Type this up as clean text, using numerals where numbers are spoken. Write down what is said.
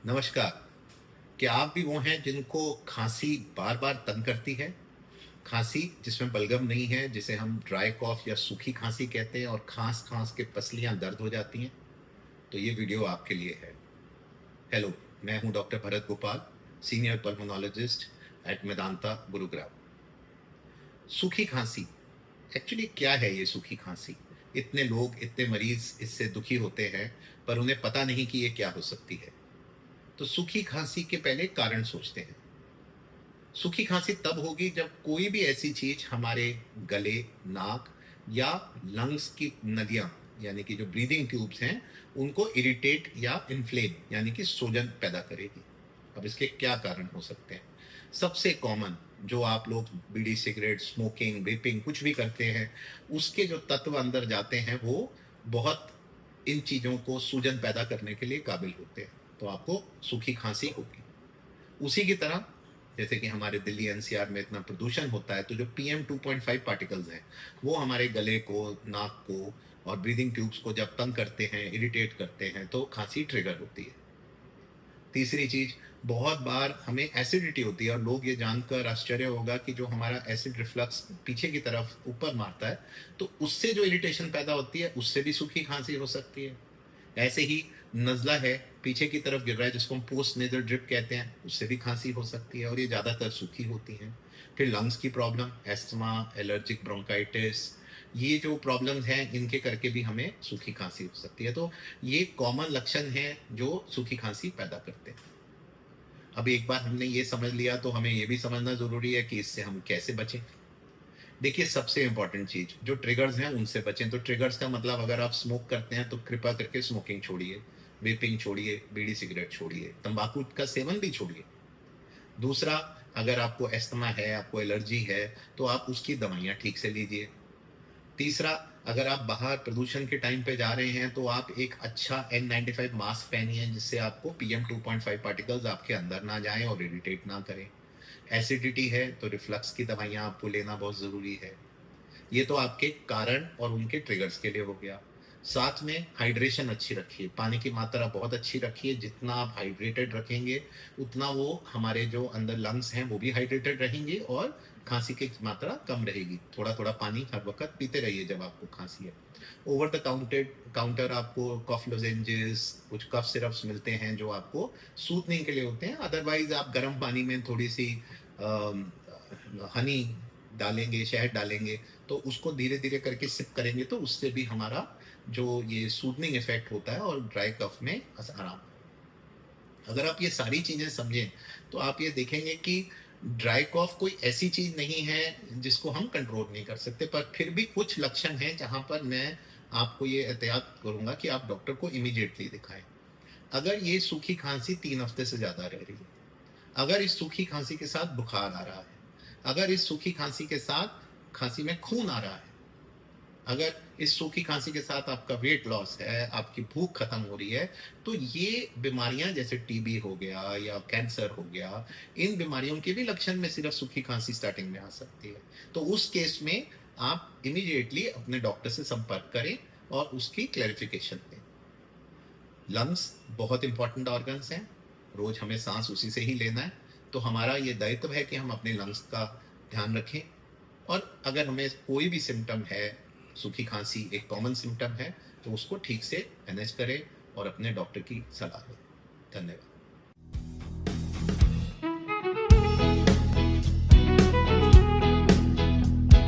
नमस्कार। क्या आप भी वो हैं जिनको खांसी बार बार तंग करती है? खांसी जिसमें बलगम नहीं है, जिसे हम ड्राई कॉफ या सूखी खांसी कहते हैं, और खांस खांस के पसलियां दर्द हो जाती हैं, तो ये वीडियो आपके लिए है। हेलो, मैं हूं doctor Bharat Gopal, senior pulmonologist at Medanta, Gurugram. सूखी खांसी एक्चुअली क्या है? ये सूखी खांसी, इतने लोग, इतने मरीज इससे दुखी होते हैं, पर उन्हें पता नहीं कि ये क्या हो सकती है। तो सूखी खांसी के पहले कारण सोचते हैं। सूखी खांसी तब होगी जब कोई भी ऐसी चीज हमारे गले, नाक या लंग्स की नलियां, यानी कि जो ब्रीदिंग ट्यूब्स हैं, उनको इरिटेट या इन्फ्लेम, यानी कि सूजन पैदा करेगी। अब इसके क्या कारण हो सकते हैं? सबसे कॉमन, जो आप लोग बीड़ी, सिगरेट, स्मोकिंग, वेपिंग कुछ भी करते हैं, उसके जो तत्व अंदर जाते हैं वो बहुत इन चीजों को सूजन पैदा करने के लिए काबिल होते हैं, तो आपको सूखी खांसी होगी। उसी की तरह, जैसे कि हमारे दिल्ली एनसीआर में इतना प्रदूषण होता है, तो जो PM2.5 पार्टिकल्स हैं, वो हमारे गले को, नाक को और ब्रीदिंग ट्यूब्स को जब तंग करते हैं, इरिटेट करते हैं, तो खांसी ट्रिगर होती है। तीसरी चीज, बहुत बार हमें एसिडिटी होती है, और लोग ये जानकर आश्चर्य होगा कि जो हमारा एसिड रिफ्लक्स पीछे की तरफ ऊपर मारता है, तो उससे जो इरिटेशन पैदा होती है, उससे भी सूखी खांसी हो सकती है। ऐसे ही नज़ला है, पीछे की तरफ गिर रहा है, जिसको हम पोस्ट नेज़ल ड्रिप कहते हैं, उससे भी खाँसी हो सकती है, और ये ज़्यादातर सूखी होती हैं। फिर लंग्स की प्रॉब्लम, अस्थमा, एलर्जिक ब्रोंकाइटिस, ये जो प्रॉब्लम्स हैं, इनके करके भी हमें सूखी खाँसी हो सकती है। तो ये कॉमन लक्षण हैं जो सूखी खाँसी पैदा करते हैं। अब एक बार हमने ये समझ लिया, तो हमें ये भी समझना ज़रूरी है कि इससे हम कैसे बचें। देखिए, सबसे इम्पोर्टेंट चीज़, जो ट्रिगर्स हैं उनसे बचें। तो ट्रिगर्स का मतलब, अगर आप स्मोक करते हैं तो कृपया करके स्मोकिंग छोड़िए, वेपिंग छोड़िए, बीड़ी सिगरेट छोड़िए, तंबाकू का सेवन भी छोड़िए। दूसरा, अगर आपको अस्थमा है, आपको एलर्जी है, तो आप उसकी दवाइयाँ ठीक से लीजिए। तीसरा, अगर आप बाहर प्रदूषण के टाइम पे जा रहे हैं, तो आप एक अच्छा N95 मास्क पहनिए, जिससे आपको PM2.5 पार्टिकल्स आपके अंदर ना जाएँ और इरिटेट ना करें। एसिडिटी है तो रिफ्लक्स की दवाइयाँ आपको लेना बहुत ज़रूरी है। ये तो आपके कारण और उनके ट्रिगर्स के लिए हो गया। साथ में हाइड्रेशन अच्छी रखिए, पानी की मात्रा बहुत अच्छी रखिए। जितना आप हाइड्रेटेड रखेंगे, उतना वो हमारे जो अंदर लंग्स हैं, वो भी हाइड्रेटेड रहेंगे, और खाँसी की मात्रा कम रहेगी। थोड़ा-थोड़ा पानी हर वक़्त पीते रहिए जब आपको खाँसी है। ओवर द काउंटर आपको कफ लोजेंजेस, कुछ कफ सिरप्स मिलते हैं, जो आपको सूथनिंग के लिए होते हैं। अदरवाइज़ आप गर्म पानी में थोड़ी-सी हनी डालेंगे, शहद डालेंगे, तो उसको धीरे-धीरे करके सिप करेंगे, तो उससे भी हमारा जो ये सूदनिंग इफ़ेक्ट होता है, और ड्राई कफ में आराम। अगर आप ये सारी चीज़ें समझें, तो आप ये देखेंगे कि ड्राई कॉफ कोई ऐसी चीज़ नहीं है जिसको हम कंट्रोल नहीं कर सकते, पर फिर भी कुछ लक्षण हैं जहाँ पर मैं आपको ये एहतियात करूँगा कि आप डॉक्टर को इमीडिएटली दिखाएँ। अगर ये सूखी खाँसी 3 हफ्ते से ज़्यादा रह रही है, अगर इस सूखी खाँसी के साथ बुखार आ रहा है, अगर इस सूखी खाँसी के साथ खाँसी में खून आ रहा है, अगर इस सूखी खाँसी के साथ आपका वेट लॉस है, आपकी भूख खत्म हो रही है, तो ये बीमारियाँ, जैसे टीबी हो गया या कैंसर हो गया, इन बीमारियों के भी लक्षण में सिर्फ़ सूखी खाँसी स्टार्टिंग में आ सकती है। तो उस केस में आप इमीडिएटली अपने डॉक्टर से संपर्क करें और उसकी क्लैरिफ़िकेशन लें। लंग्स बहुत इंपॉर्टेंट ऑर्गन्स हैं, रोज हमें सांस उसी से ही लेना है, तो हमारा ये दायित्व है कि हम अपने लंग्स का ध्यान रखें। और अगर हमें कोई भी सिम्टम है, सूखी खांसी एक कॉमन सिम्टम है, तो उसको ठीक से मैनेज करें और अपने डॉक्टर की सलाह लें। धन्यवाद।